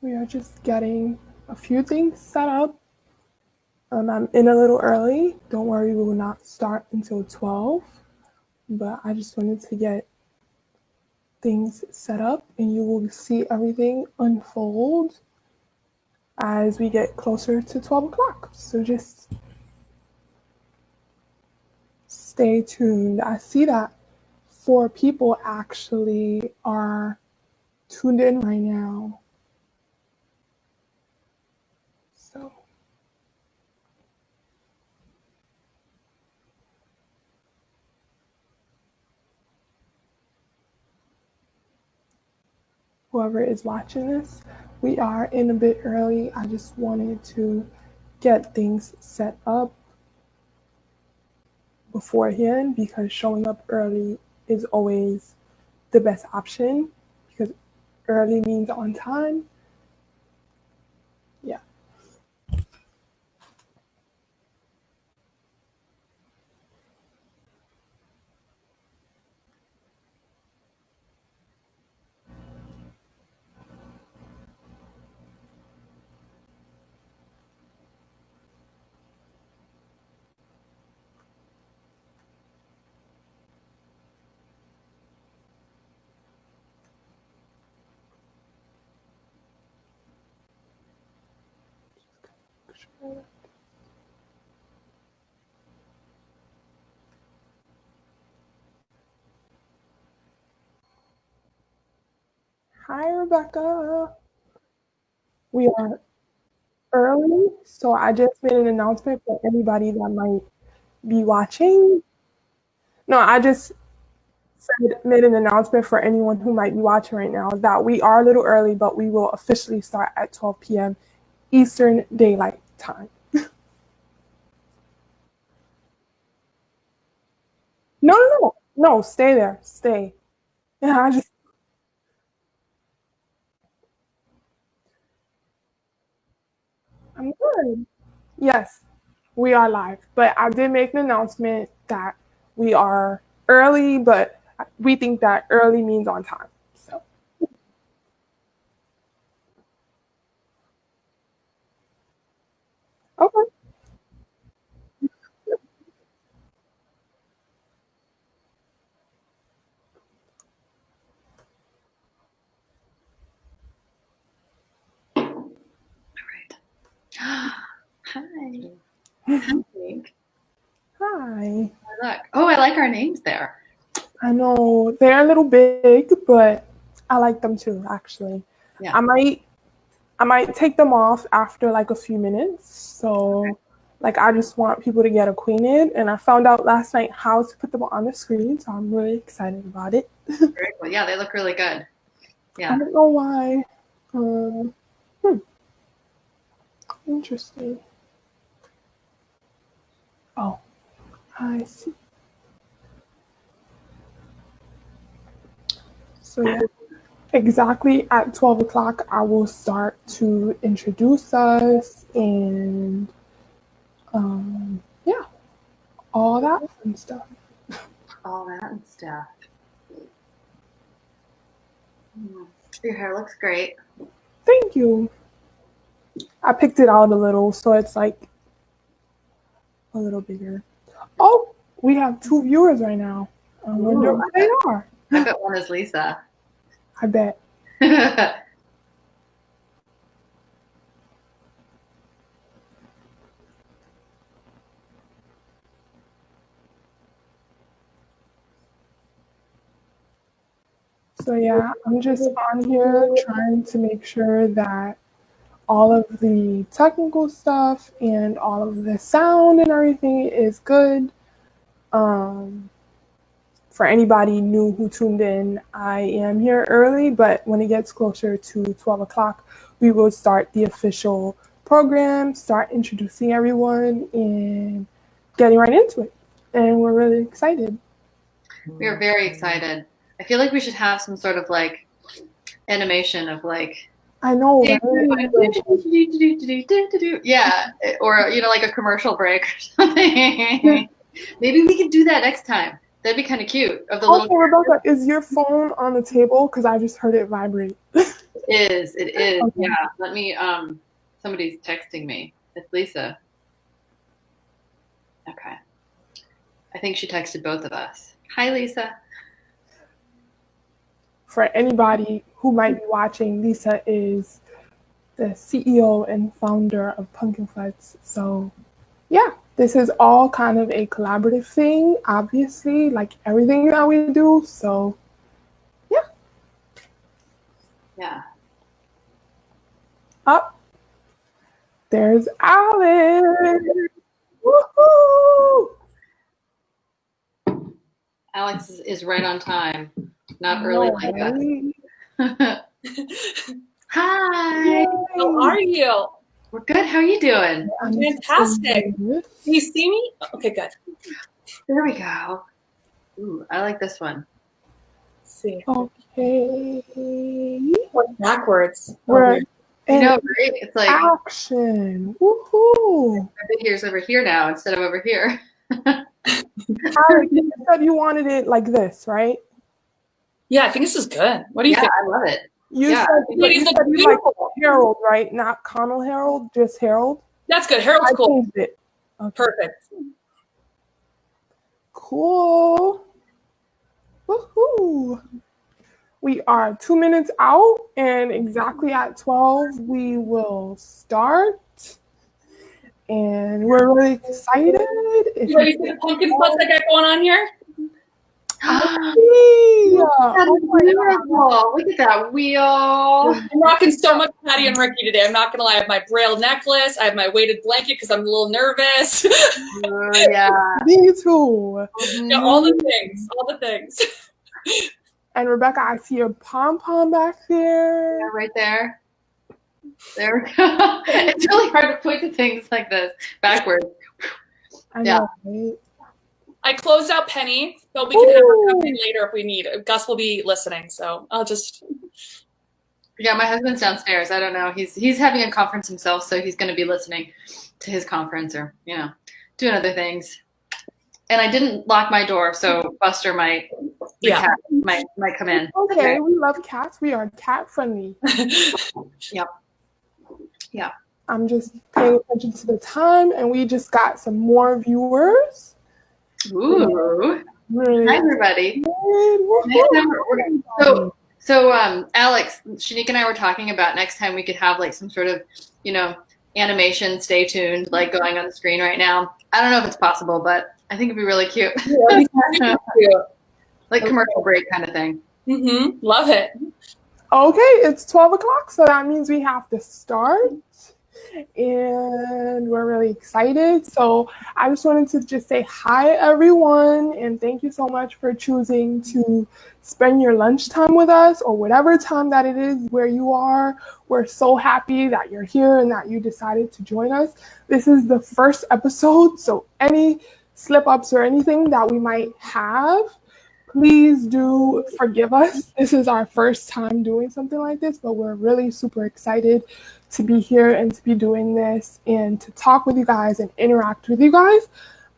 We are just getting a few things set up. I'm in a little early. Don't worry, we will not start until 12. But I just wanted to get things set up, and you will see everything unfold as we get closer to 12 o'clock. So just stay tuned. I see that 4 people actually are tuned in right now. So whoever is watching this, we are in a bit early. I just wanted to get things set up beforehand because showing up early is always the best option because early means on time. Yeah. Hi, Rebecca. We are early, so I just made an announcement for anybody that might be watching. No, I just made an announcement for anyone who might be watching right now that we are a little early, but we will officially start at 12 p.m. Eastern Daylight Time. No, stay there, stay. Yeah, I'm good. Yes, we are live, but I did make an announcement that we are early, but we think that early means on time. So, okay. Hi. Hi. Hi. Look. Oh, I like our names there. I know they're a little big, but I like them too, actually. Yeah. I might take them off after like a few minutes. So like I just want people to get acquainted and I found out last night how to put them on the screen, so I'm really excited about it. Very cool. Yeah, they look really good. Yeah. I don't know why. Um, hmm, interesting. Oh, I see. So yeah, exactly at 12 o'clock, I will start to introduce us and yeah, all that fun stuff. All that and stuff. Your hair looks great. Thank you. I picked it out a little, so it's like a little bigger. Oh, we have 2 viewers right now. I wonder Ooh, who they are. I bet one is Lisa. I bet. So yeah, I'm just on here trying to make sure that all of the technical stuff and all of the sound and everything is good. Um, for anybody new who tuned in, I am here early, but when it gets closer to 12 o'clock, we will start the official program, start introducing everyone, and getting right into it. And we're really excited. We are very excited. I feel like we should have some sort of like animation of like I know, right? yeah, or like a commercial break or something. Maybe we could do that next time. That'd be kind of cute. Of the Also, little Rebecca, is your phone on the table? Because I just heard it vibrate. It is. Okay. Yeah. Let me, somebody's texting me. It's Lisa. Okay. I think she texted both of us. Hi, Lisa. For anybody who might be watching, Lisa is the CEO and founder of Pumpkin Floods. So yeah, this is all kind of a collaborative thing, obviously, like everything that we do. So yeah. Yeah. Up. There's Alex. Woohoo! Alex is right on time, not early like us. Hi. Yay. How are you? We're good. How are you doing? I'm fantastic. Can you see me? Okay, good. There we go. Ooh, I like this one. Let's see. Okay. Went backwards. We're You know, in right? It's like action. Woohoo! here's over here now instead of over here. Alex, you said you wanted it like this, right? Yeah, I think this is good. What do you think? I love it. You Yeah. said Ladies you look said you like beautiful. Harold, right? Not Connell-Herold, just Harold. That's good. Harold's I cool. changed it. Okay. Perfect. Cool. Woohoo! We are 2 minutes out, and exactly at 12 we will start. And we're really excited. You ready for the pumpkin floods I got going on here? Look at that wheel. I'm rocking so much Patty and Ricky today. I'm not gonna lie. I have my braille necklace. I have my weighted blanket because I'm a little nervous. Yeah. Me too. Yeah, all the things. All the things. And Rebecca, I see your pom-pom back there. Yeah, right there. There we go. It's really hard to point to things like this backwards. I know, right? I closed out Penny, but we can have her come in later if we need. Gus will be listening, so I'll just. Yeah, my husband's downstairs. I don't know. He's having a conference himself, so he's going to be listening to his conference or doing other things. And I didn't lock my door, so Buster might come in. Okay, we love cats. We are cat friendly. Yep. Yeah. I'm just paying attention to the time, and we just got some more viewers. Ooh. Really Hi, everybody. So, Alex, Shanique and I were talking about next time we could have like some sort of, animation, stay tuned, like going on the screen right now. I don't know if it's possible, but I think it'd be really cute. Yeah, like commercial break kind of thing. Mm-hmm. Love it. Okay, it's 12 o'clock, so that means we have to start. And we're really excited. So I just wanted to just say hi, everyone, and thank you so much for choosing to spend your lunchtime with us or whatever time that it is where you are. We're so happy that you're here and that you decided to join us. This is the first episode, so any slip-ups or anything that we might have, please do forgive us. This is our first time doing something like this, but we're really super excited to be here and to be doing this and to talk with you guys and interact with you guys.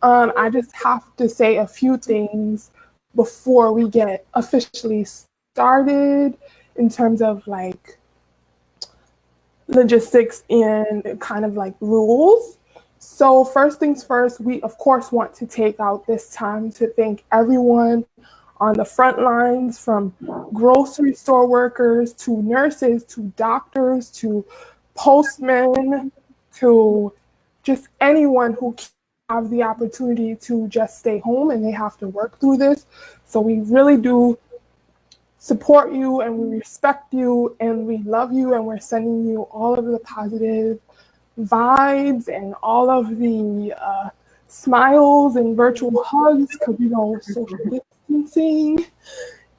I just have to say a few things before we get officially started in terms of like logistics and kind of like rules. So first things first, we of course want to take out this time to thank everyone on the front lines, from grocery store workers to nurses to doctors to postmen to just anyone who have the opportunity to just stay home and they have to work through this. So we really do support you and we respect you and we love you, and we're sending you all of the positive vibes and all of the smiles and virtual hugs because social distancing.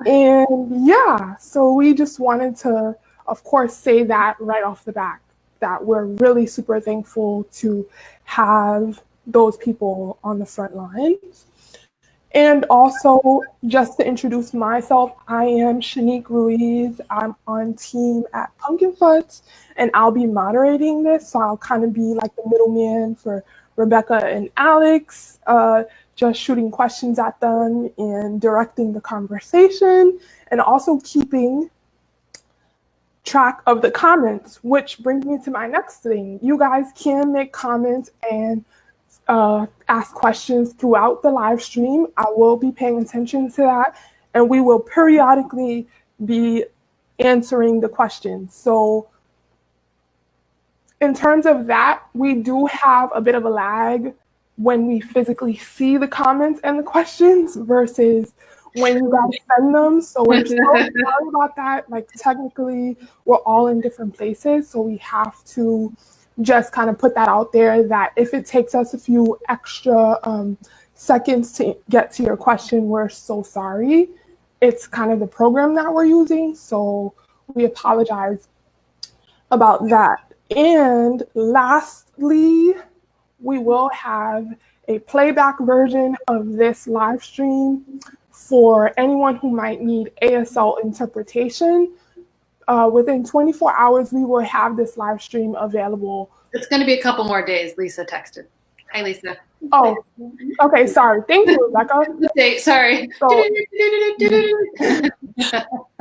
And yeah, so we just wanted to, of course, say that right off the bat, that we're really super thankful to have those people on the front lines. And also, just to introduce myself, I am Shanique Ruiz. I'm on team at Pumpkin Floods, and I'll be moderating this. So I'll kind of be like the middleman for Rebecca and Alex, just shooting questions at them and directing the conversation, and also keeping track of the comments, which brings me to my next thing. You guys can make comments and ask questions throughout the live stream. I will be paying attention to that, and we will periodically be answering the questions. So in terms of that, we do have a bit of a lag when we physically see the comments and the questions versus when you guys send them. So we're so sorry about that. Like, technically, we're all in different places, so we have to just kind of put that out there, that if it takes us a few extra seconds to get to your question, we're so sorry. It's kind of the program that we're using, so we apologize about that. And lastly, we will have a playback version of this live stream for anyone who might need ASL interpretation. Within 24 hours, we will have this live stream available. It's going to be a couple more days, Lisa texted. Hi, Lisa. Oh, okay, sorry. Thank you, Rebecca. Sorry. So,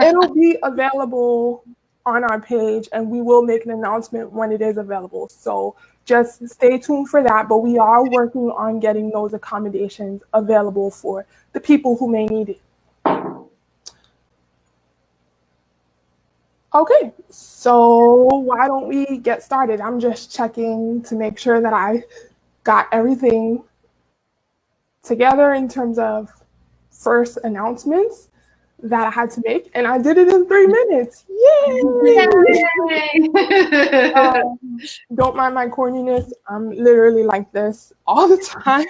it'll be available on our page, and we will make an announcement when it is available. So just stay tuned for that. But we are working on getting those accommodations available for the people who may need it. Okay, so why don't we get started? I'm just checking to make sure that I got everything together in terms of first announcements that I had to make, and I did it in 3 minutes. Yay! Don't mind my corniness. I'm literally like this all the time.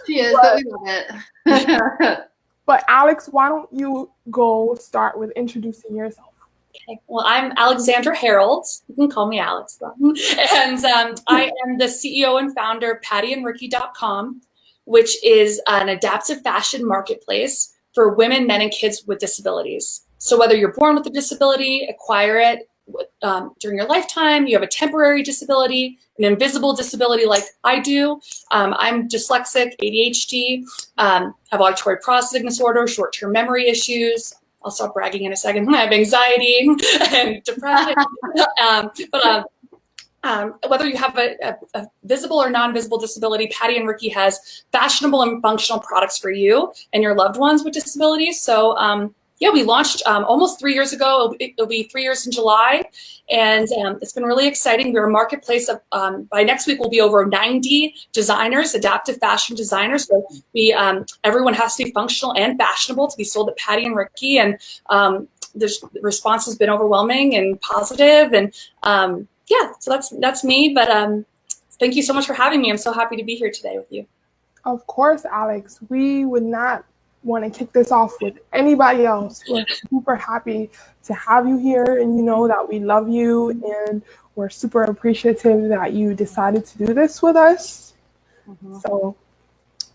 She is, but we love it. But Alex, why don't you go start with introducing yourself? Okay. Well, I'm Alexandra Herold. You can call me Alex, though. And I am the CEO and founder of pattyandricky.com, which is an adaptive fashion marketplace for women, men, and kids with disabilities. So whether you're born with a disability, acquire it during your lifetime, you have a temporary disability, an invisible disability like I do. I'm dyslexic, ADHD, have auditory processing disorder, short-term memory issues. I'll stop bragging in a second. I have anxiety and depression. Whether you have a visible or non-visible disability, Patty and Ricky has fashionable and functional products for you and your loved ones with disabilities. So yeah, we launched almost 3 years ago. It'll be 3 years in July. And it's been really exciting. We're a marketplace of, by next week, we'll be over 90 designers, adaptive fashion designers. So everyone has to be functional and fashionable to be sold at Patty and Ricky. And the response has been overwhelming and positive. And yeah, so that's me. But thank you so much for having me. I'm so happy to be here today with you. Of course, Alex. We would not want to kick this off with anybody else. We're super happy to have you here, and you know that we love you, and we're super appreciative that you decided to do this with us. Mm-hmm. So,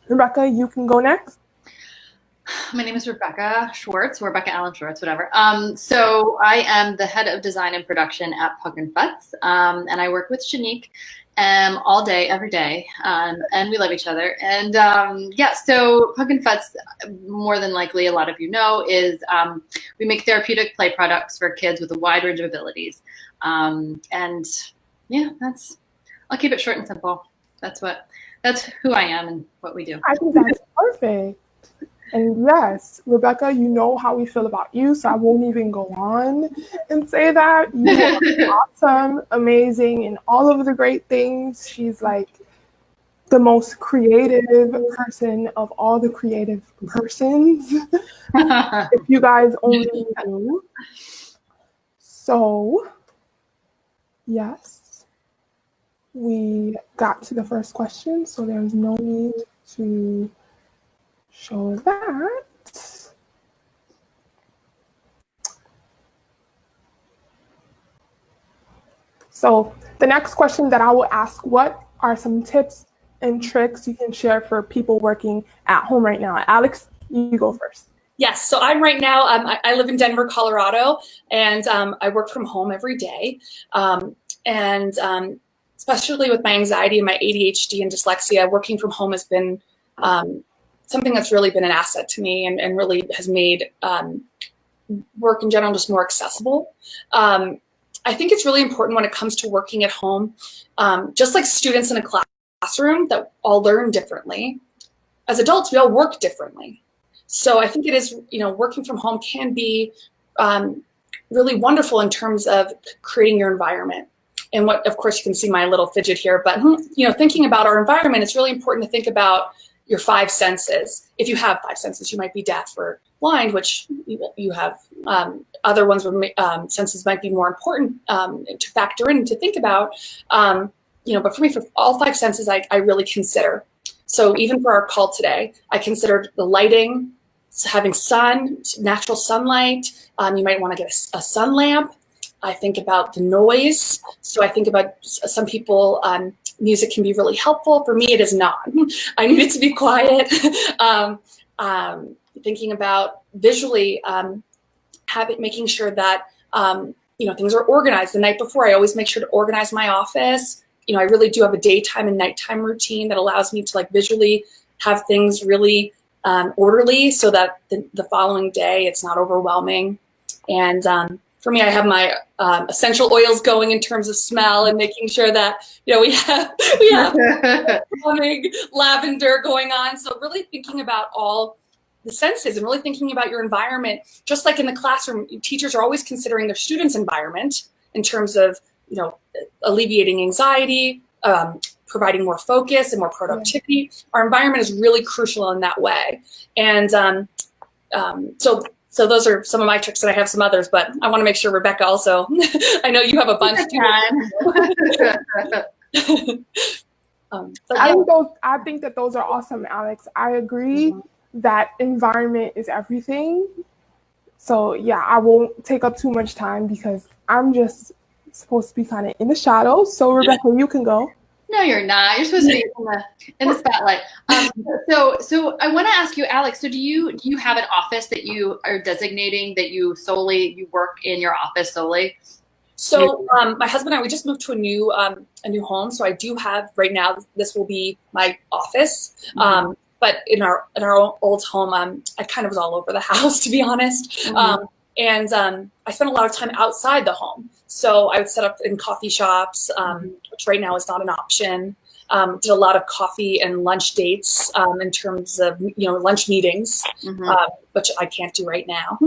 Rebecca, you can go next. My name is Rebecca Schwartz, or Rebecca Allen Schwartz, whatever. So I am the head of design and production at Pug and Futz, and I work with Shanique all day, every day, and we love each other. And yeah, so Pug and Futz, more than likely a lot of you know, is we make therapeutic play products for kids with a wide range of abilities. And yeah, I'll keep it short and simple. That's who I am and what we do. I think that's perfect. And yes, Rebecca, you know how we feel about you, so I won't even go on and say that. You are awesome, amazing, and all of the great things. She's like the most creative person of all the creative persons. If you guys only knew. So, yes, we got to the first question, so there's no need to show that. So the next question that I will ask, what are some tips and tricks you can share for people working at home right now? Alex, you go first. Yes, so I'm right now, I live in Denver, Colorado, and I work from home every day. Especially with my anxiety and my ADHD and dyslexia, working from home has been something that's really been an asset to me and really has made work in general just more accessible. I think it's really important when it comes to working at home, just like students in a classroom that all learn differently. As adults, we all work differently. So I think it is, working from home can be really wonderful in terms of creating your environment. And what, of course, you can see my little fidget here, but thinking about our environment, it's really important to think about your 5 senses. If you have 5 senses, you might be deaf or blind, which you have. Other ones with senses might be more important to factor in, to think about. But for me, for all 5 senses, I really consider. So even for our call today, I considered the lighting, having natural sunlight. You might want to get a sun lamp. I think about the noise. So I think about some people, music can be really helpful. For me, it is not. I need it to be quiet. Thinking about visually, making sure that things are organized. The night before, I always make sure to organize my office. I really do have a daytime and nighttime routine that allows me to visually have things really orderly, so that the following day it's not overwhelming. And for me, I have my essential oils going in terms of smell, and making sure that we have lavender going on. So really thinking about all the senses and really thinking about your environment. Just like in the classroom, teachers are always considering their students' environment in terms of alleviating anxiety, providing more focus and more productivity. Our environment is really crucial in that way. And so those are some of my tricks, and I have some others, but I want to make sure Rebecca also, I know you have a bunch too. I think that those are awesome, Alex. I agree that environment is everything. So yeah, I won't take up too much time because I'm just supposed to be kind of in the shadows. So Rebecca, you can go. No, you're not. You're supposed to be in the spotlight. So I want to ask you, Alex. So do you have an office that you are designating that you work in your office solely? So my husband and I, we just moved to a new home. So I do have right now. This will be my office. But in our old home, I kind of was all over the house, to be honest. And I spent a lot of time outside the home. So I would set up in coffee shops, which right now is not an option. Did a lot of coffee and lunch dates in terms of, lunch meetings, which I can't do right now.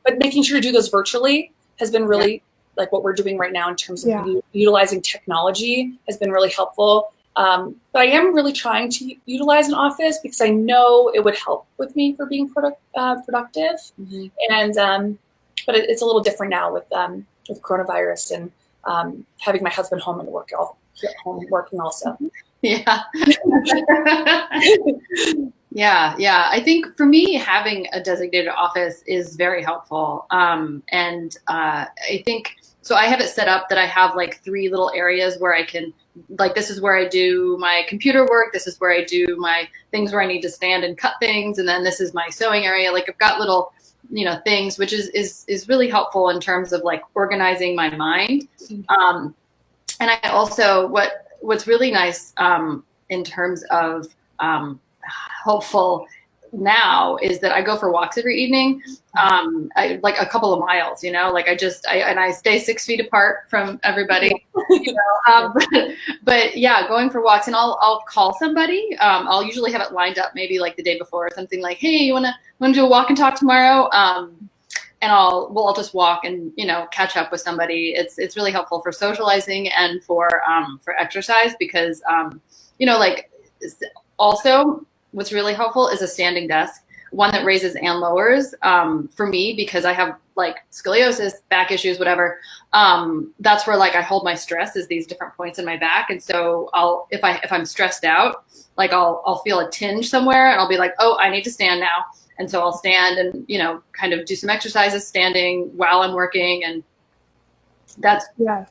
But making sure to do those virtually has been really like what we're doing right now in terms of utilizing technology has been really helpful. But I am really trying to utilize an office because I know it would help with me for being productive. And but it's a little different now with coronavirus and having my husband home and working also. Yeah. Yeah. I think for me, having a designated office is very helpful. And I think, so I have it set up that I have 3 little areas where I can, this is where I do my computer work. This is where I do my things where I need to stand and cut things. And then this is my sewing area. I've got little, things, which is really helpful in terms of organizing my mind. And I also, what's really nice in terms of helpful now is that I go for walks every evening, a couple of miles, I stay 6 feet apart from everybody, but yeah, going for walks, and I'll call somebody. I'll usually have it lined up maybe the day before or something, hey, you want to do a walk and talk tomorrow? And I'll just walk and, catch up with somebody. It's really helpful for socializing and for exercise because, also what's really helpful is a standing desk, one that raises and lowers. For me, because I have scoliosis, back issues, whatever. That's where I hold my stress is these different points in my back. And so if I'm stressed out, I'll feel a tinge somewhere and I'll be oh, I need to stand now. And so I'll stand and, kind of do some exercises standing while I'm working. And that's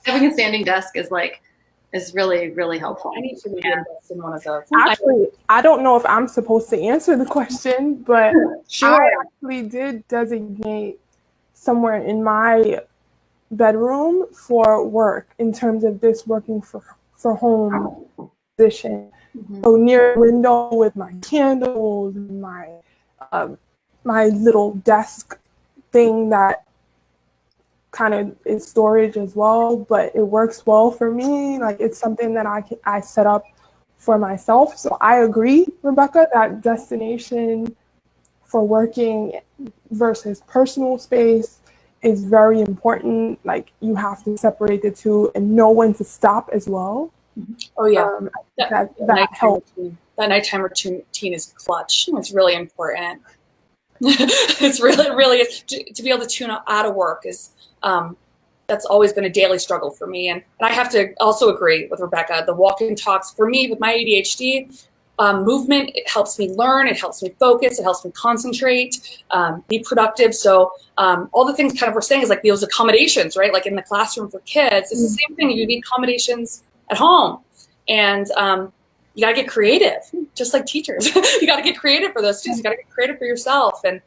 having a standing desk is really, really helpful. I need to invest in one of those. Actually, I don't know if I'm supposed to answer the question, but sure. I actually did designate somewhere in my bedroom for work in terms of this working for home position. So near a window with my candles and my little desk thing that kind of is storage as well, but it works well for me. Like, it's something that I set up for myself. So I agree, Rebecca, that destination for working versus personal space is very important. Like, you have to separate the two and know when to stop as well. Oh yeah, that helps. That nighttime routine is clutch. It's really important. It's really is. To be able to tune out of work is that's always been a daily struggle for me. And I have to also agree with Rebecca. The walk-in talks for me with my ADHD, movement, it helps me learn, it helps me focus, it helps me concentrate, be productive. So all the things kind of we're saying is like those accommodations, right? Like in the classroom for kids, it's the same thing. You need accommodations at home, and you gotta get creative, just like teachers. You gotta get creative for those students. You gotta get creative for yourself, and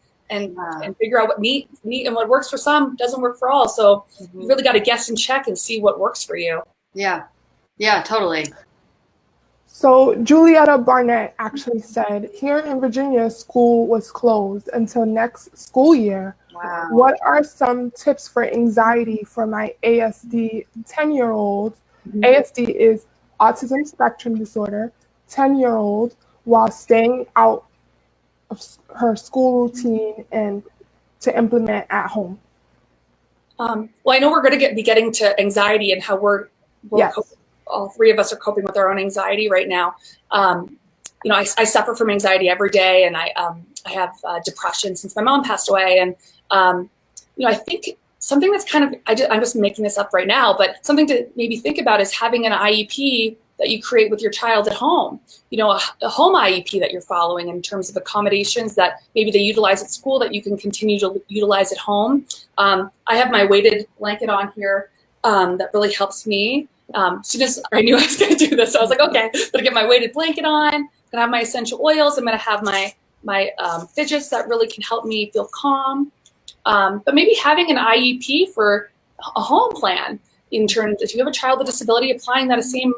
figure out what neat and what works for some doesn't work for all. So you really got to guess and check and see what works for you. Yeah, totally. So Julietta Barnett actually said, here in Virginia, school was closed until next school year. Wow. What are some tips for anxiety for my ASD 10-year-old? ASD is autism spectrum disorder, 10-year-old, while staying out of her school routine and to implement at home? Well, I know we're going to be getting to anxiety and how we're yes. All three of us are coping with our own anxiety right now. You know, I suffer from anxiety every day, and I have depression since my mom passed away. And you know, I think something that's kind of I'm just making this up right now, but something to maybe think about is having an IEP that you create with your child at home. You know, a home IEP that you're following in terms of accommodations that maybe they utilize at school that you can continue to utilize at home. I have my weighted blanket on here that really helps me. As soon as I knew I was going to do this, I was like, okay, I'm going to get my weighted blanket on. I'm going to have my essential oils. I'm going to have my fidgets that really can help me feel calm. But maybe having an IEP for a home plan in terms, if you have a child with a disability, applying that same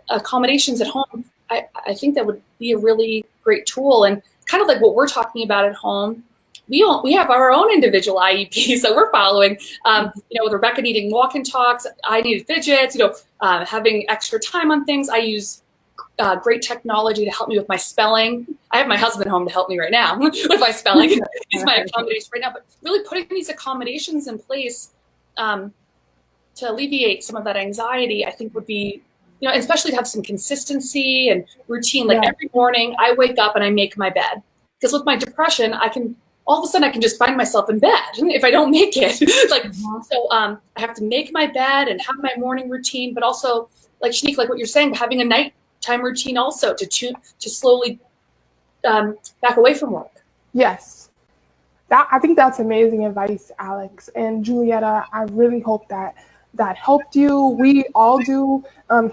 accommodations at home, I think that would be a really great tool. And kind of like what we're talking about at home, we have our own individual IEPs that we're following. You know, with Rebecca needing walk-in talks, I needed fidgets, you know, having extra time on things. I use great technology to help me with my spelling. I have my husband home to help me right now with my spelling. He's my accommodation right now. But really putting these accommodations in place to alleviate some of that anxiety, I think would be, you know, especially to have some consistency and routine. Like every morning I wake up and I make my bed. Because with my depression, all of a sudden I can just find myself in bed if I don't make it. So I have to make my bed and have my morning routine, but also like Shanique, like what you're saying, having a nighttime routine also to slowly back away from work. Yes. I think that's amazing advice, Alex. And Julietta, I really hope that helped you. We all do.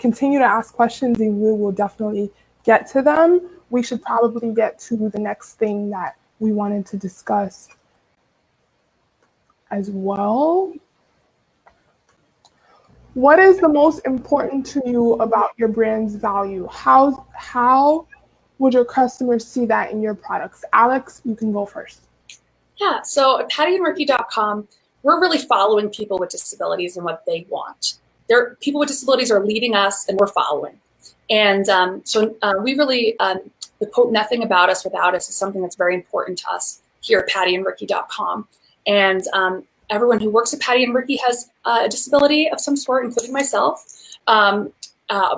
Continue to ask questions and we will definitely get to them. We should probably get to the next thing that we wanted to discuss as well. What is the most important to you about your brand's value? How would your customers see that in your products? Alex, you can go first. Yeah, so at pattyandricky.com, we're really following people with disabilities and what they want. People with disabilities are leading us and we're following. And so we really, the quote, "nothing about us without us" is something that's very important to us here at pattyandricky.com. And everyone who works at Patty and Ricky has a disability of some sort, including myself.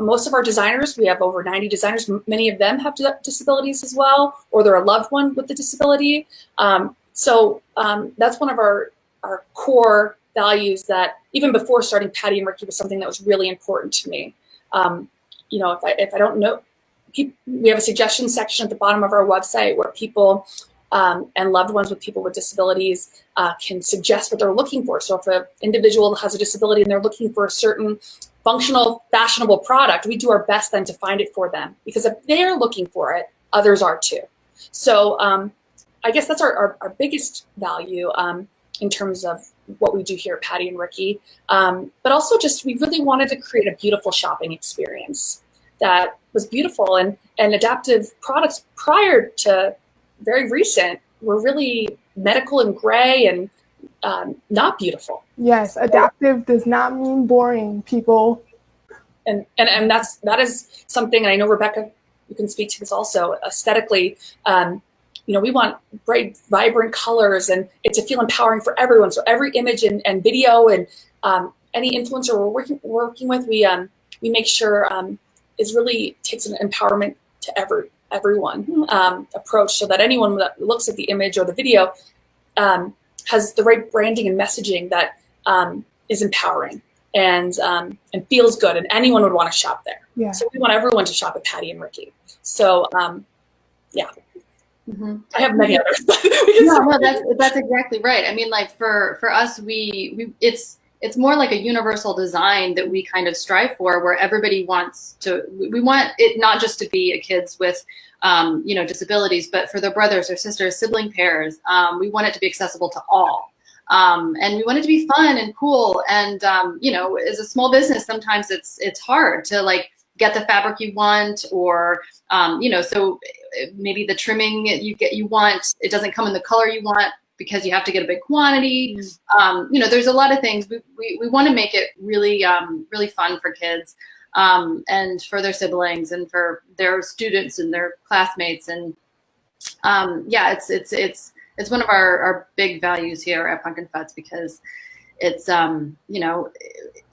Most of our designers, we have over 90 designers, many of them have disabilities as well, or they're a loved one with a disability. So that's one of our core values that even before starting Patty and Ricky was something that was really important to me. You know, if I don't know, we have a suggestion section at the bottom of our website where people and loved ones with people with disabilities can suggest what they're looking for. So if an individual has a disability and they're looking for a certain functional, fashionable product, we do our best then to find it for them, because if they're looking for it, others are too. So I guess that's our biggest value in terms of what we do here at Patty and Ricky. But also just, we really wanted to create a beautiful shopping experience that was beautiful, and adaptive products prior to very recent were really medical and gray and not beautiful. Yes, adaptive does not mean boring, people. And that is something, and I know Rebecca, you can speak to this also, aesthetically, we want bright, vibrant colors, and it to feel empowering for everyone. So every image and video and any influencer we're working with, we make sure is really takes an empowerment to everyone approach, so that anyone that looks at the image or the video has the right branding and messaging that is empowering and feels good, and anyone would want to shop there. Yeah. So we want everyone to shop at Patty and Ricky. So yeah. Mm-hmm. I have many others. No, that's exactly right. I mean, like for us, it's more like a universal design that we kind of strive for, where everybody we want it not just to be a kids with disabilities, but for their brothers or sisters, sibling pairs. We want it to be accessible to all. And we want it to be fun and cool. And, as a small business, sometimes it's hard to like get the fabric you want, or, so maybe the trimming you want, it doesn't come in the color you want because you have to get a big quantity. There's a lot of things. We want to make it really, really fun for kids, and for their siblings and for their students and their classmates. And it's one of our big values here at Pumpkin Futs, because it's,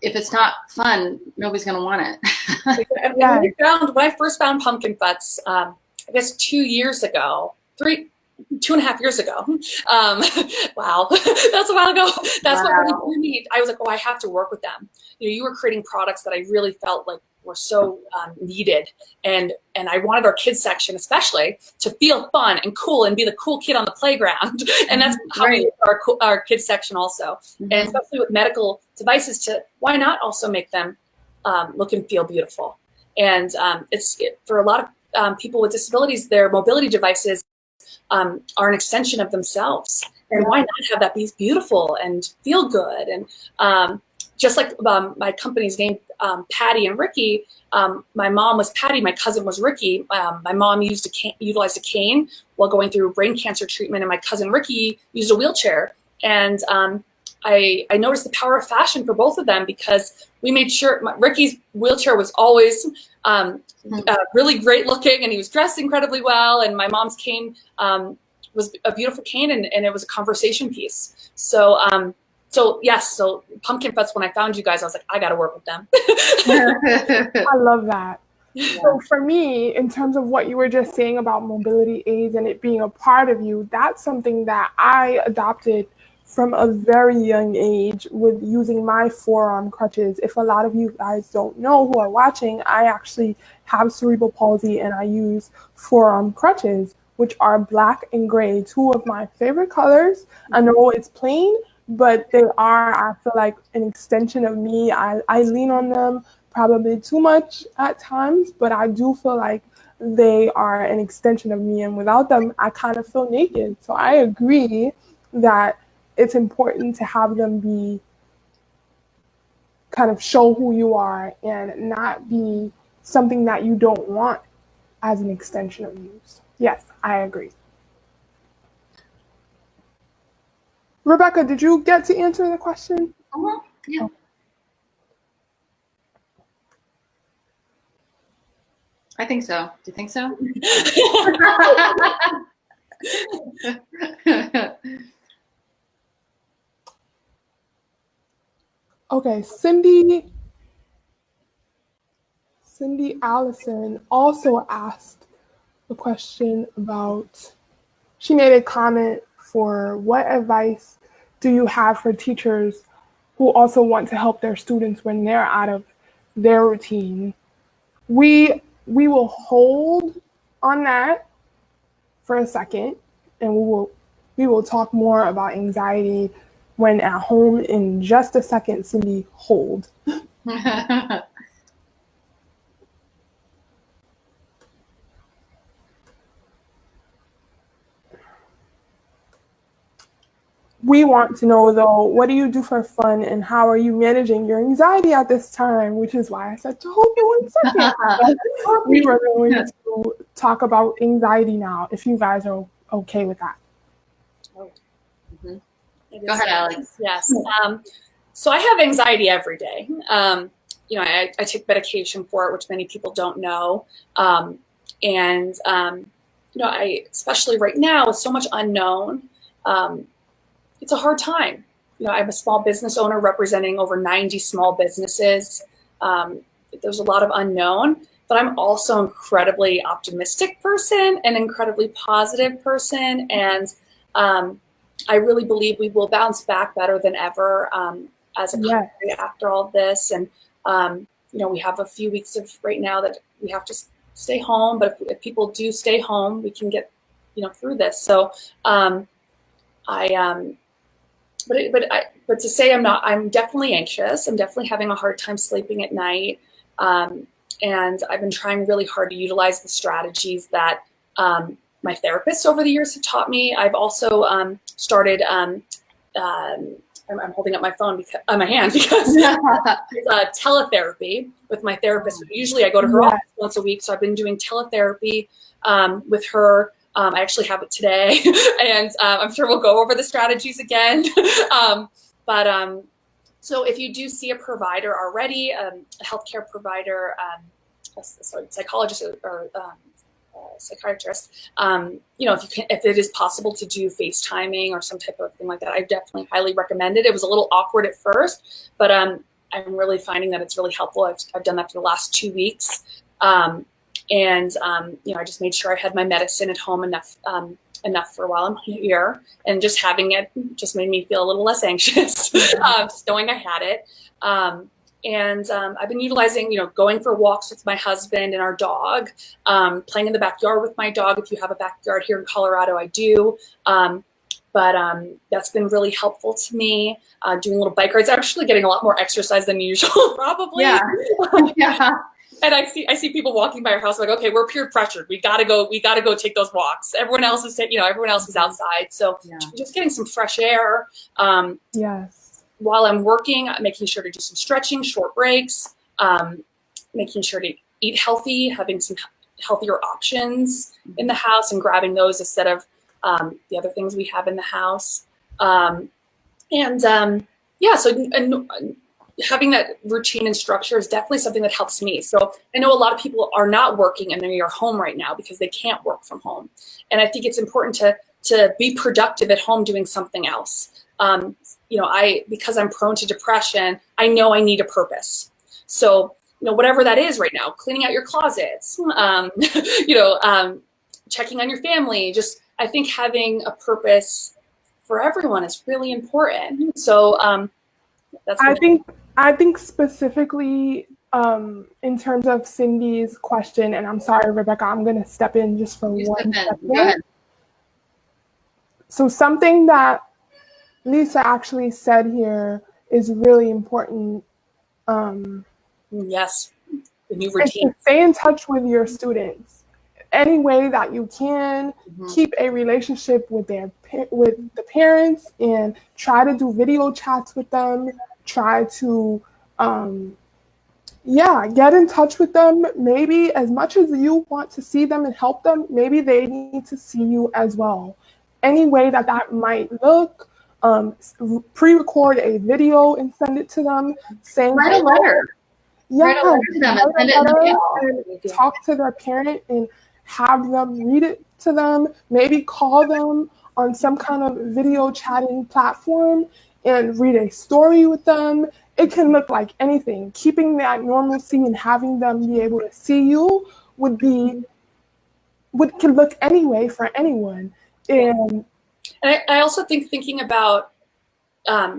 if it's not fun, nobody's going to want it. When I first found Pumpkin Futs, I guess 2 years ago, 2.5 years ago. Wow, that's a while ago. That's what really drew me. I was like, I have to work with them. You were creating products that I really felt like were so needed, and I wanted our kids section especially to feel fun and cool and be the cool kid on the playground. And that's how we do our kids section also. Mm-hmm. And especially with medical devices, why not also make them look and feel beautiful? And for a lot of people with disabilities, their mobility devices are an extension of themselves. And why not have that be beautiful and feel good? And just like my company's name, Patty and Ricky, my mom was Patty, my cousin was Ricky. My mom utilized a cane while going through brain cancer treatment, and my cousin Ricky used a wheelchair. And I noticed the power of fashion for both of them, because we made sure Ricky's wheelchair was always really great looking, and he was dressed incredibly well. And my mom's cane was a beautiful cane, and it was a conversation piece. So Pumpkin Futs, when I found you guys, I was like, I got to work with them. I love that. Yeah. So for me, in terms of what you were just saying about mobility aids and it being a part of you, that's something that I adopted from a very young age with using my forearm crutches. If a lot of you guys don't know who are watching, I actually have cerebral palsy, and I use forearm crutches, which are black and gray, two of my favorite colors. I know it's plain, but they are, I feel like, an extension of me. I lean on them probably too much at times, but I do feel like they are an extension of me, and without them, I kind of feel naked. So I agree that it's important to have them be kind of show who you are and not be something that you don't want as an extension of you. So yes, I agree. Rebecca, did you get to answer the question? Yeah. I think so. Do you think so? Okay, Cindy Allison also asked a question about, she made a comment for what advice do you have for teachers who also want to help their students when they're out of their routine? We will hold on that for a second, and we will talk more about anxiety when at home in just a second. Cindy, hold. We want to know, though, what do you do for fun and how are you managing your anxiety at this time? Which is why I said to hold for 1 second. We were going to talk about anxiety now, if you guys are okay with that. Mm-hmm. Go ahead, Alex. Yes. So I have anxiety every day. I take medication for it, which many people don't know. Especially right now with so much unknown, it's a hard time. I'm a small business owner representing over 90 small businesses. There's a lot of unknown, but I'm also an incredibly optimistic person, an incredibly positive person. And I really believe we will bounce back better than ever as a country after all of this. And, we have a few weeks of right now that we have to stay home, but if people do stay home, we can get, through this. So but to say I'm definitely anxious. I'm definitely having a hard time sleeping at night. And I've been trying really hard to utilize the strategies that my therapists over the years have taught me. I've also started, I'm holding up my phone on my hand because teletherapy with my therapist. Usually I go to her office once a week, so I've been doing teletherapy with her. I actually have it today, and I'm sure we'll go over the strategies again. So if you do see a provider already, a healthcare provider, psychologist or psychiatrist, if it is possible to do FaceTiming or some type of thing like that, I definitely highly recommend it. It was a little awkward at first, but I'm really finding that it's really helpful. I've done that for the last 2 weeks. I just made sure I had my medicine at home enough for while I'm here, and just having it just made me feel a little less anxious, just knowing I had it. I've been utilizing, going for walks with my husband and our dog, playing in the backyard with my dog. If you have a backyard here in Colorado, I do. That's been really helpful to me. Doing little bike rides. I'm actually getting a lot more exercise than usual, probably. Yeah. Yeah. And I see people walking by our house, like, okay, we're peer pressured. We gotta go take those walks. Everyone else is outside. So just getting some fresh air. While I'm working, I'm making sure to do some stretching, short breaks, making sure to eat healthy, having some healthier options in the house and grabbing those instead of the other things we have in the house. Having that routine and structure is definitely something that helps me. So I know a lot of people are not working and they're home right now because they can't work from home. And I think it's important to be productive at home doing something else. Because I'm prone to depression, I know I need a purpose. So, whatever that is right now, cleaning out your closets, checking on your family, I think having a purpose for everyone is really important. So, I think specifically in terms of Cindy's question, and I'm sorry, Rebecca, I'm going to step in just for 1 second. So something that Lisa actually said here is really important. Yes, the new routine. Stay in touch with your students. Any way that you can, keep a relationship with the parents, and try to do video chats with them. Try to, get in touch with them. Maybe as much as you want to see them and help them, maybe they need to see you as well. Any way that might look, pre-record a video and send it to them. Write a letter. Write a letter to them and send it in the mail. And talk to their parent and have them read it to them. Maybe call them on some kind of video chatting platform and read a story with them. It can look like anything. Keeping that normalcy and having them be able to see you can look anyway for anyone. And I also think thinking about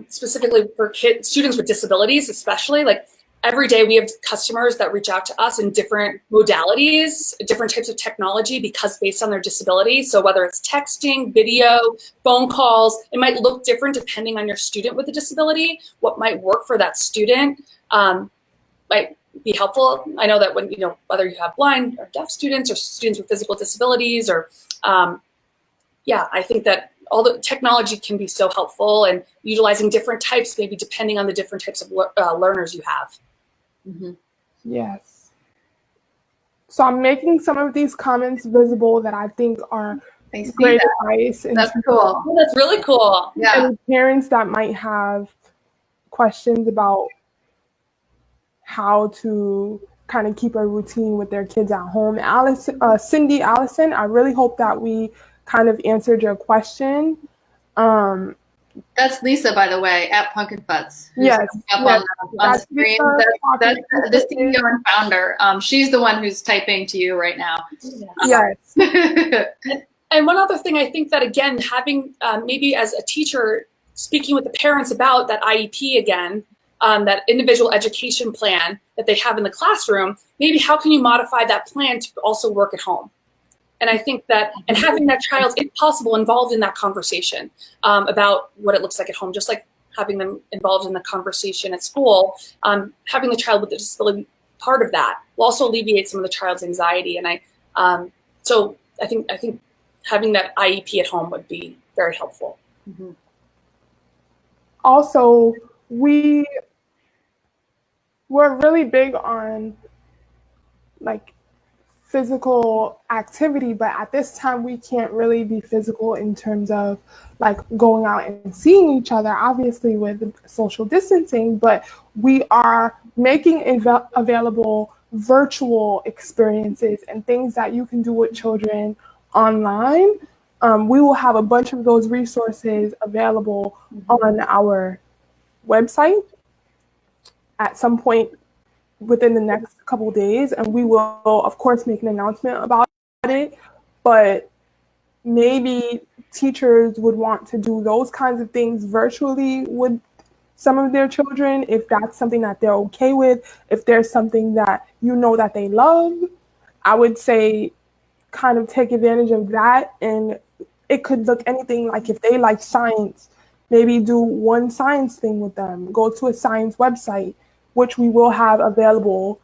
specifically for students with disabilities, especially, like every day we have customers that reach out to us in different modalities, different types of technology based on their disability. So whether it's texting, video, phone calls, it might look different depending on your student with a disability. What might work for that student might be helpful. I know that when, whether you have blind or deaf students or students with physical disabilities or, I think that all the technology can be so helpful, and utilizing different types, maybe depending on the different types of learners you have. Mm-hmm. Yes. So I'm making some of these comments visible that I think are I see great that. advice. And That's cool. Oh, that's really cool. Yeah. any parents that might have questions about how to kind of keep a routine with their kids at home. Cindy, Allison, I really hope that we kind of answered your question. That's Lisa, by the way, at Pumpkin Fuzz. Yes, Up yes, on the screen. Lisa, That's the CEO and founder. She's the one who's typing to you right now. yes. And one other thing, I think that, again, having maybe as a teacher, speaking with the parents about that IEP again, that individual education plan that they have in the classroom, maybe how can you modify that plan to also work at home? And I think that, and having that child, if possible, involved in that conversation about what it looks like at home, just like having them involved in the conversation at school, having the child with the disability part of that will also alleviate some of the child's anxiety. And so I think having that IEP at home would be very helpful. Mm-hmm. Also, we're really big on like physical activity, but at this time we can't really be physical in terms of like going out and seeing each other, obviously with social distancing, but we are making available virtual experiences and things that you can do with children online. We will have a bunch of those resources available on our website at some point within the next couple of days, and we will of course make an announcement about it, but maybe teachers would want to do those kinds of things virtually with some of their children if that's something that they're okay with. If there's something that you know that they love, I would say kind of take advantage of that. And it could look anything, like if they like science, maybe do one science thing with them, go to a science website, which we will have available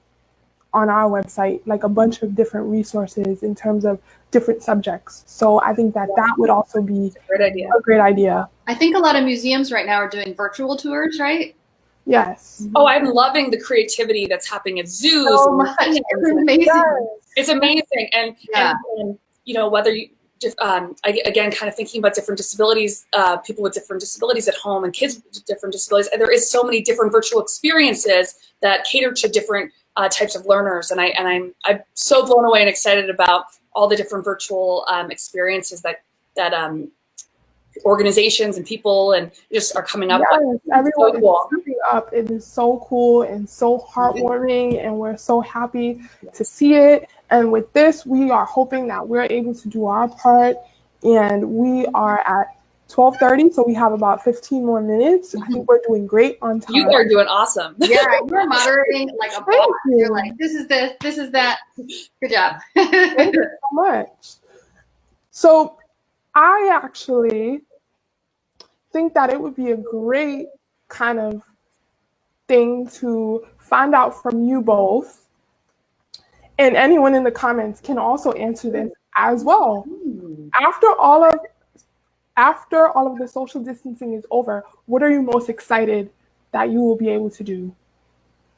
on our website, like a bunch of different resources in terms of different subjects. So I think that that would also be a great idea. I think a lot of museums right now are doing virtual tours, right? Yes. Oh, I'm loving the creativity that's happening at zoos. So much. It's amazing. Yes. It's amazing. And you know, whether you, again, kind of thinking about different disabilities, people with different disabilities at home and kids with different disabilities, and there is so many different virtual experiences that cater to different types of learners. And I'm so blown away and excited about all the different virtual experiences that organizations and people and just are coming up with. Everyone so cool. is coming up. It is so cool and so heartwarming, and we're so happy to see it. And with this, we are hoping that we're able to do our part, and we are at 12:30, so we have about 15 more minutes. I think we're doing great on time. You are doing awesome. Yeah, you're moderating like a boss. You're like, this is this, this is that. Good job. Thank you so much. So I actually think that it would be a great kind of thing to find out from you both, and anyone in the comments can also answer this as well. After all of the social distancing is over, what are you most excited that you will be able to do?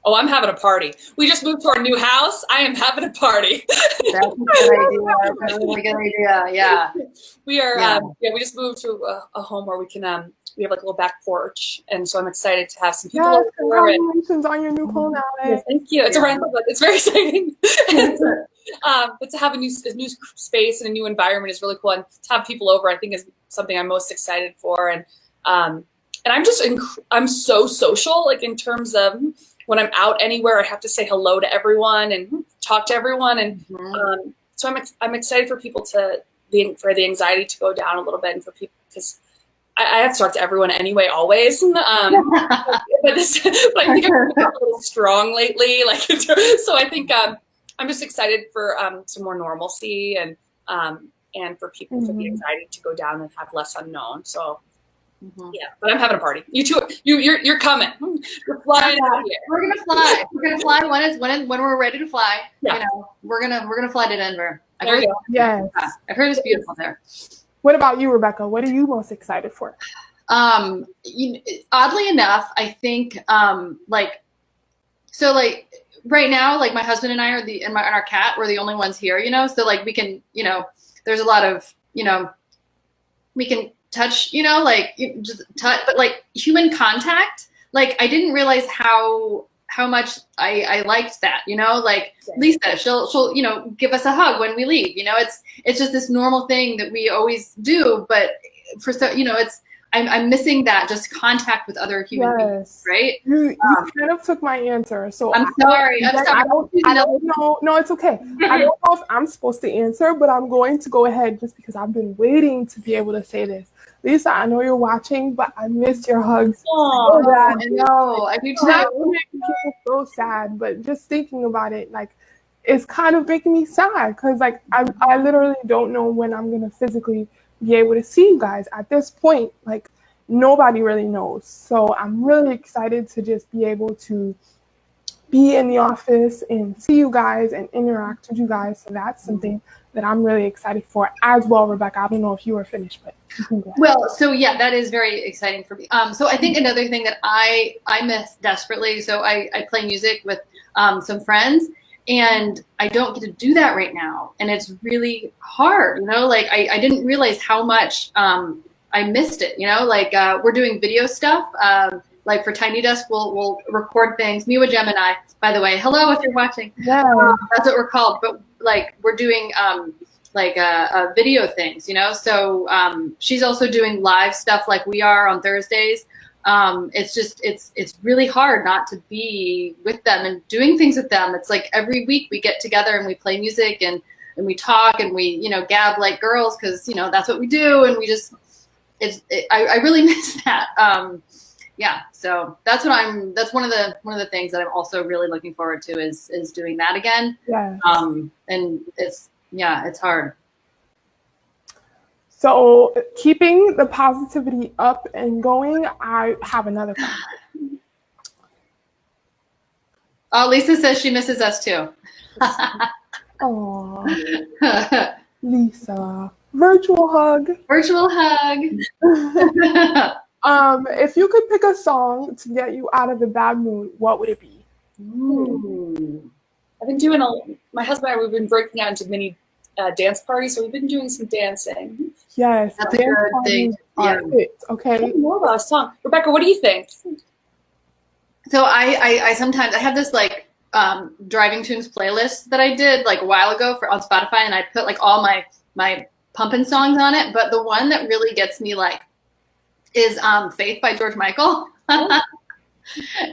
Oh, I'm having a party. We just moved to our new house. I am having a party. That's a good idea. That's a really good idea. Yeah. We are. We just moved to a home where we can. We have like a little back porch, and so I'm excited to have some people over. Congratulations on your new home, Alex. Yes, thank you. It's a rental, but it's very exciting. But to have a new space and a new environment is really cool, and to have people over, I think, is something I'm most excited for. And I'm so social, like in terms of when I'm out anywhere, I have to say hello to everyone and talk to everyone, and so I'm excited for people for the anxiety to go down a little bit, and for people, because I have to talk to everyone anyway, always. But I think I'm a little strong lately, like so. I think I'm just excited for some more normalcy and for people for the anxiety to go down and have less unknown. So. Yeah, but I'm having a party. You two, you're coming. You're flying out here. We're gonna fly. We're gonna fly when we're ready to fly. Yeah. You know, we're gonna fly to Denver. Yes. I've heard it's beautiful there. What about you, Rebecca? What are you most excited for? Oddly enough, I think right now, like my husband and I are and our cat, we're the only ones here. You know, so like we can, you know, there's a lot of you know, we can touch, you know, like just touch, but like human contact, like I didn't realize how much I liked that, you know, like Lisa, she'll, you know, give us a hug when we leave, you know, it's just this normal thing that we always do, but for so, you know, I'm missing that just contact with other human beings, right? You kind of took my answer. So I'm sorry. I don't know. No, it's okay. I don't know if I'm supposed to answer, but I'm going to go ahead just because I've been waiting to be able to say this. Lisa, I know you're watching, but I missed your hugs. Oh, I know. I do too. People so sad, but just thinking about it, like, it's kind of making me sad because, like, I literally don't know when I'm gonna physically be able to see you guys. At this point, like, nobody really knows. So I'm really excited to just be able to be in the office and see you guys and interact with you guys. So that's something that I'm really excited for as well, Rebecca. I don't know if you were finished, but you can go ahead. Well, so yeah, that is very exciting for me. So I think another thing that I miss desperately, so I play music with some friends, and I don't get to do that right now. And it's really hard, you know, like I didn't realize how much I missed it, you know, like we're doing video stuff. Like for Tiny Desk, we'll record things. Miwa Gemini, by the way, hello if you're watching. Yeah. That's what we're called. But like we're doing video things, you know. So she's also doing live stuff like we are on Thursdays. It's just it's really hard not to be with them and doing things with them. It's like every week we get together and we play music and we talk and we, you know, gab like girls because, you know, that's what we do, and we just I really miss that. Yeah, so that's one of the things that I'm also really looking forward to is doing that again. Yeah. And it's hard. So keeping the positivity up and going, I have another question. Oh, Lisa says she misses us too. Aw, Lisa, virtual hug. Virtual hug. If you could pick a song to get you out of the bad mood, what would it be? Ooh. I've been doing my husband and I, we've been breaking out into mini dance parties, so we've been doing some dancing. Yes, that's a good thing. Yeah. Okay. I don't know about a song. Rebecca, what do you think? So I sometimes I have this like driving tunes playlist that I did like a while ago on Spotify, and I put like all my pumping songs on it. But the one that really gets me like is Faith by George Michael.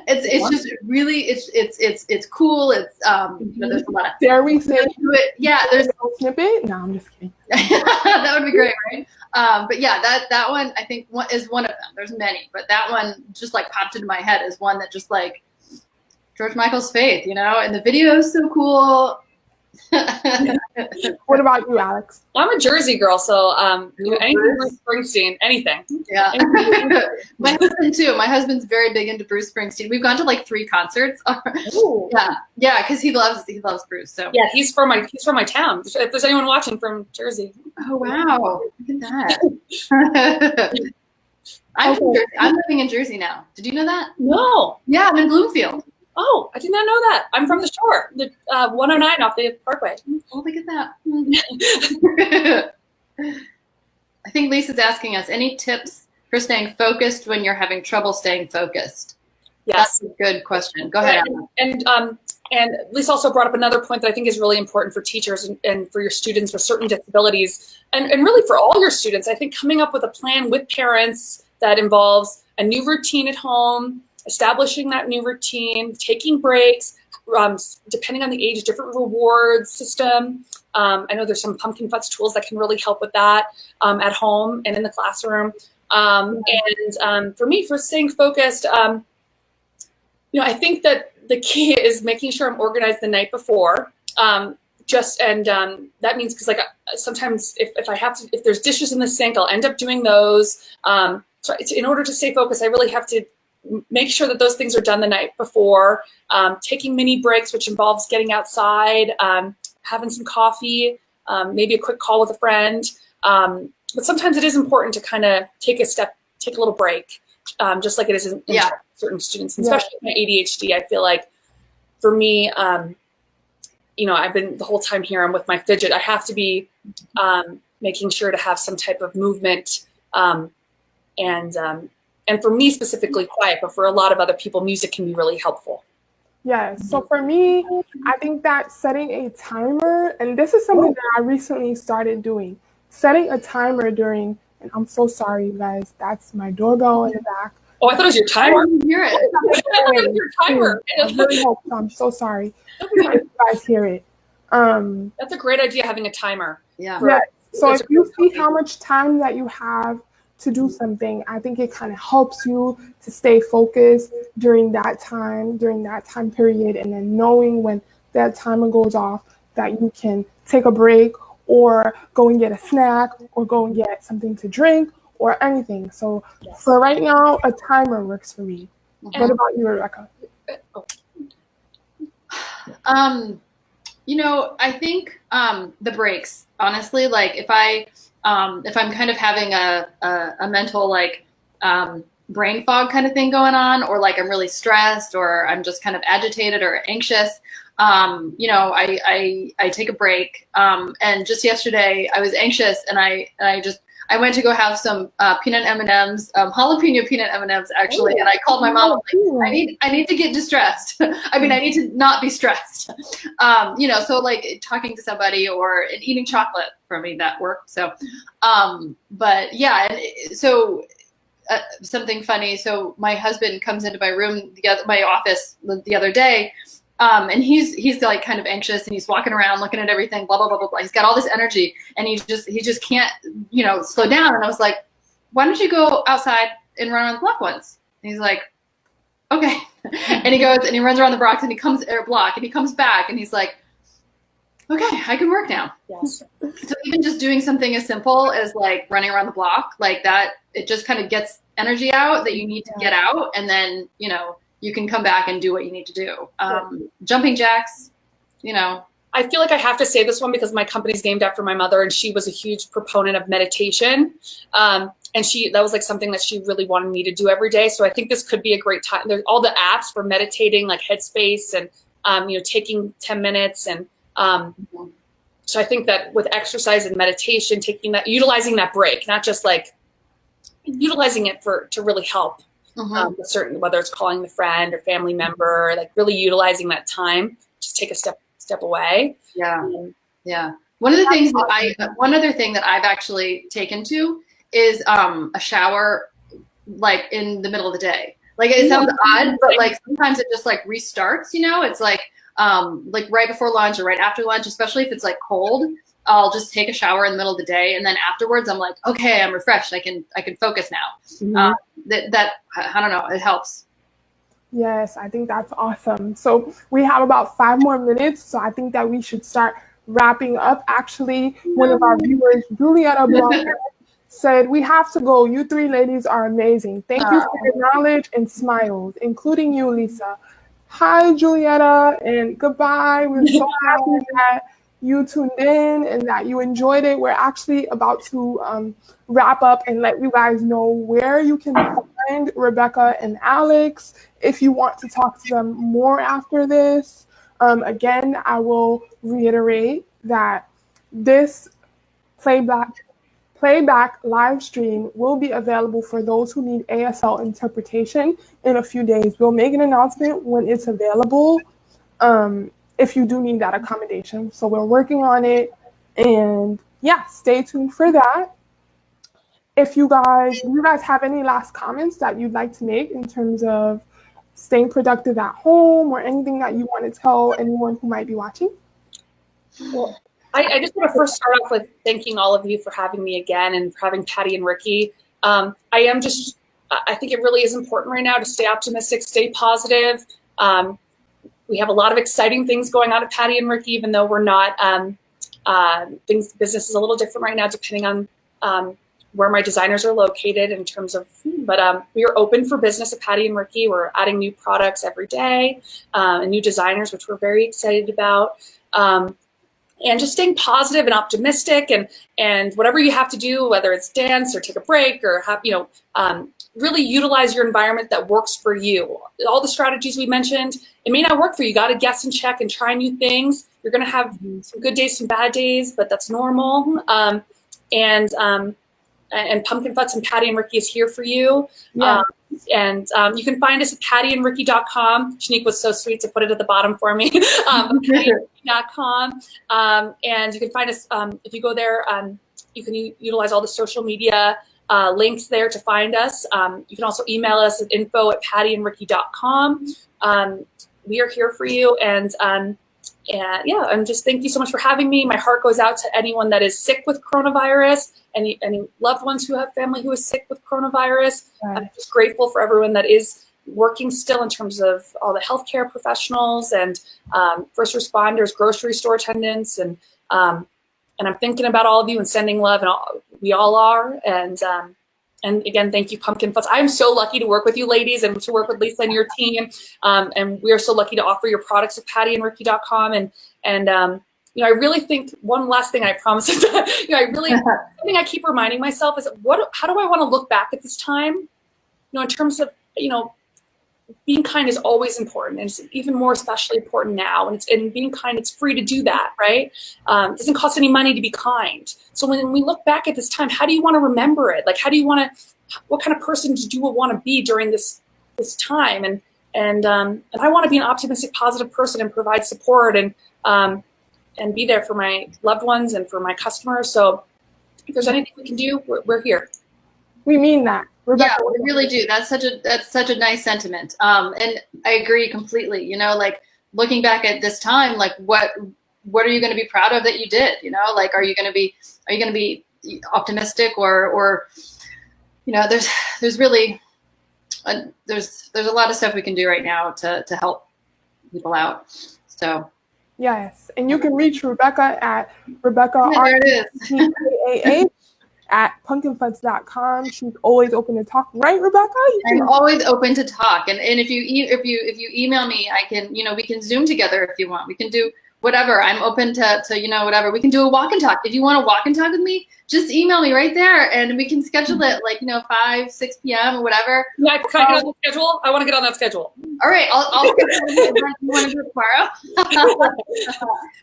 It's just really it's cool. It's you know, there's a lot of dare we say to it. Yeah, there's a snippet. No, I'm just kidding. That would be great, right? But yeah, that one I think is one of them. There's many, but that one just like popped into my head as one that just like George Michael's Faith, you know, and the video is so cool. What about you, Alex? I'm a Jersey girl, so anything Bruce Springsteen, anything. Yeah. My husband too. My husband's very big into Bruce Springsteen. We've gone to like 3 concerts. Yeah, because he loves Bruce. So yeah, he's from my town. If there's anyone watching from Jersey. Oh wow, look at that. I'm from Jersey. I'm living in Jersey now. Did you know that? No. Yeah, I'm in Bloomfield. Oh, I did not know that. I'm from the shore, the 109 off the Parkway. Oh, look at that. I think Lisa's asking us, any tips for staying focused when you're having trouble staying focused? Yes. That's a good question. Go ahead. And Lisa also brought up another point that I think is really important for teachers and for your students with certain disabilities, and really for all your students. I think coming up with a plan with parents that involves a new routine at home, establishing that new routine, taking breaks, depending on the age, different reward system. I know there's some pumpkin putz tools that can really help with that at home and in the classroom. And for me, for staying focused, you know, I think that the key is making sure I'm organized the night before. That means because like sometimes if there's dishes in the sink, I'll end up doing those. So in order to stay focused, I really have to make sure that those things are done the night before, taking mini breaks, which involves getting outside, having some coffee, maybe a quick call with a friend. But sometimes it is important to kind of take a little break, just like it is in certain students, and especially with my ADHD. I feel like for me, you know, I've been the whole time here, I'm with my fidget. I have to be making sure to have some type of movement, and for me specifically quiet, but for a lot of other people, music can be really helpful. Yes. So for me, I think that setting a timer, and this is something that I recently started doing, setting a timer during, and I'm so sorry, you guys, that's my doorbell in the back. Oh, I thought it was your timer. I didn't hear it. I thought it was your timer. I really hope so. I'm so sorry. You guys hear it. That's a great idea, having a timer. Yeah. Yes. So if you see how much time that you have to do something, I think it kind of helps you to stay focused during that time period, and then knowing when that timer goes off that you can take a break or go and get a snack or go and get something to drink or anything. So for right now, a timer works for me. What about you, Rebecca? I think the breaks, honestly, like if I'm kind of having a mental brain fog kind of thing going on, or like I'm really stressed, or I'm just kind of agitated or anxious, I take a break. And just yesterday I was anxious, and I went to go have some peanut M&Ms, jalapeno peanut M&Ms actually, and I called my mom. I'm like, I need to get distressed. I mean, I need to not be stressed. So like talking to somebody or eating chocolate for me, that worked. So, but yeah, and so something funny. So my husband comes into my room, my office the other day. And he's like kind of anxious, and he's walking around looking at everything, blah, blah, blah, blah, blah. He's got all this energy, and he just can't, slow down. And I was like, why don't you go outside and run around the block once? And he's like, okay. And he goes and he runs around the block, and he comes back, and he's like, okay, I can work now. Yes. So even just doing something as simple as like running around the block like that, it just kind of gets energy out that you need to get out. And then, you can come back and do what you need to do. Jumping jacks, I feel like I have to say this one because my company's named after my mother, and she was a huge proponent of meditation. And that was like something that she really wanted me to do every day. So I think this could be a great time. There's all the apps for meditating, like Headspace, and, taking 10 minutes. And so I think that with exercise and meditation, utilizing that break, not just like utilizing it to really help. Whether it's calling the friend or family member, like really utilizing that time, just take a step away. Yeah. One other thing that I've actually taken to is a shower, like in the middle of the day. Like it sounds odd, but like sometimes it just like restarts. It's like right before lunch or right after lunch, especially if it's like cold. I'll just take a shower in the middle of the day, and then afterwards I'm like, okay, I'm refreshed. I can focus now. That I don't know, it helps. Yes, I think that's awesome. So we have about 5 more minutes, so I think that we should start wrapping up. Actually, one of our viewers, Julietta Blocker, said, we have to go. You 3 ladies are amazing. Thank you for your knowledge and smiles, including you, Lisa. Hi, Julietta, and goodbye. We're so happy that you tuned in and that you enjoyed it. We're actually about to wrap up and let you guys know where you can find Rebecca and Alex if you want to talk to them more after this. Again, I will reiterate that this playback live stream will be available for those who need ASL interpretation in a few days. We'll make an announcement when it's available. If you do need that accommodation. So we're working on it, and stay tuned for that. Do you guys have any last comments that you'd like to make in terms of staying productive at home, or anything that you want to tell anyone who might be watching? Well, I just want to first start off with thanking all of you for having me again and for having Patty and Ricky. I think it really is important right now to stay optimistic, stay positive. We have a lot of exciting things going on at Patty and Ricky, even though we're not, business is a little different right now, depending on where my designers are located in terms of, but we are open for business at Patty and Ricky. We're adding new products every day, and new designers, which we're very excited about. And just staying positive and optimistic, and whatever you have to do, whether it's dance or take a break or have, really utilize your environment that works for you. All the strategies we mentioned, it may not work for you. You got to guess and check and try new things. You're going to have some good days, some bad days, but that's normal. And Pumpkin Futz and Patty and Ricky is here for you. Yeah. You can find us at pattyandricky.com. Shanique was so sweet to put it at the bottom for me. pattyandricky.com. And you can find us, if you go there, you can utilize all the social media links there to find us. You can also email us at info@pattyandricky.com. We are here for you. And just thank you so much for having me. My heart goes out to anyone that is sick with coronavirus, any loved ones who have family who is sick with coronavirus. Right. I'm just grateful for everyone that is working still in terms of all the healthcare professionals and first responders, grocery store attendants, and I'm thinking about all of you and sending love, and we all are. And again, thank you, Pumpkin Futz. I'm so lucky to work with you ladies and to work with Lisa and your team. And we are so lucky to offer your products at pattyandricky.com. And I really think one last thing I promise, something I keep reminding myself is how do I want to look back at this time? In terms of, being kind is always important, and it's even more especially important now. And being kind, it's free to do that, right? It doesn't cost any money to be kind. So when we look back at this time, how do you want to remember it? Like, what kind of person did you want to be during this time? And I want to be an optimistic, positive person and provide support and be there for my loved ones and for my customers. So if there's anything we can do, we're here. We mean that. Rebecca, yeah, we really do. That's such a nice sentiment. And I agree completely. Like looking back at this time, like what are you going to be proud of that you did? Like are you going to be optimistic or there's really there's a lot of stuff we can do right now to help people out. So yes, and you can reach Rebecca at Rebecca at pumpkinfutz.com. She's always open to talk, right, Rebecca? I'm always open to talk, and if you email me, I can we can Zoom together if you want. We can do whatever. I'm open to whatever. We can do a walk and talk. If you want to walk and talk with me, just email me right there, and we can schedule it 5, 6 p.m. or whatever. Yeah, can I get on the schedule? I want to get on that schedule. All right, I'll schedule it. You want to do it tomorrow?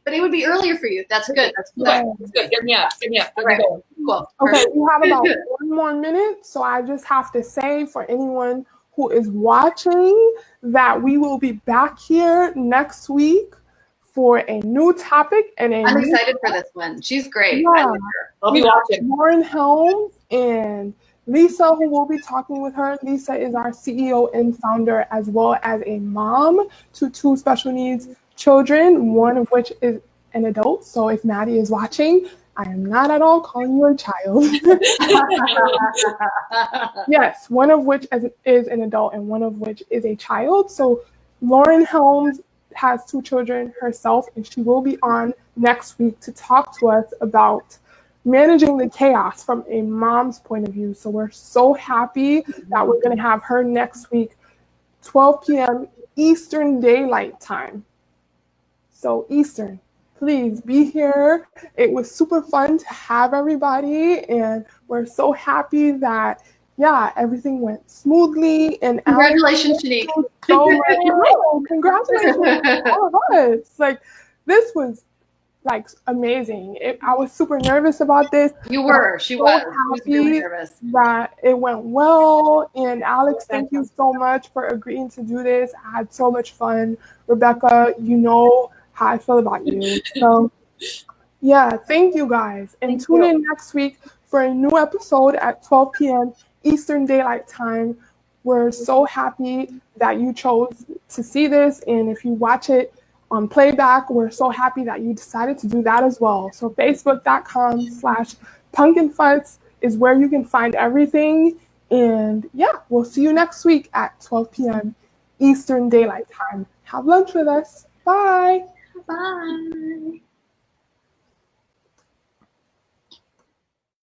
But it would be earlier for you. That's good. That's good. That's good. Get me up. All right. Cool. Okay, we have about 1 more minute, so I just have to say for anyone who is watching that we will be back here next week for a new topic and I'm excited for this one. She's great. Yeah. I love her. I'll be watching. Lauren Helms and Lisa, who will be talking with her. Lisa is our CEO and founder, as well as a mom to 2 special needs children, one of which is an adult. So if Maddie is watching, I am not at all calling you a child. Yes, one of which is an adult and one of which is a child. So Lauren Helms has 2 children herself, and she will be on next week to talk to us about managing the chaos from a mom's point of view. So we're so happy that we're going to have her next week, 12 p.m. Eastern Daylight Time. So Eastern, please be here. It was super fun to have everybody, and we're so happy that everything went smoothly. And congratulations, Shanique. So much. Oh, congratulations to all of us. This was amazing. I was super nervous about this. You were. She was. She was really nervous. That it went well. And Alex, thank you so much for agreeing to do this. I had so much fun. Rebecca, you know how I feel about you. So thank you guys. And tune in next week for a new episode at 12 p.m. Eastern Daylight Time. We're so happy that you chose to see this. And if you watch it on playback, we're so happy that you decided to do that as well. So facebook.com/pumpkinfutz is where you can find everything. And we'll see you next week at 12 p.m. Eastern Daylight Time. Have lunch with us. Bye. Bye.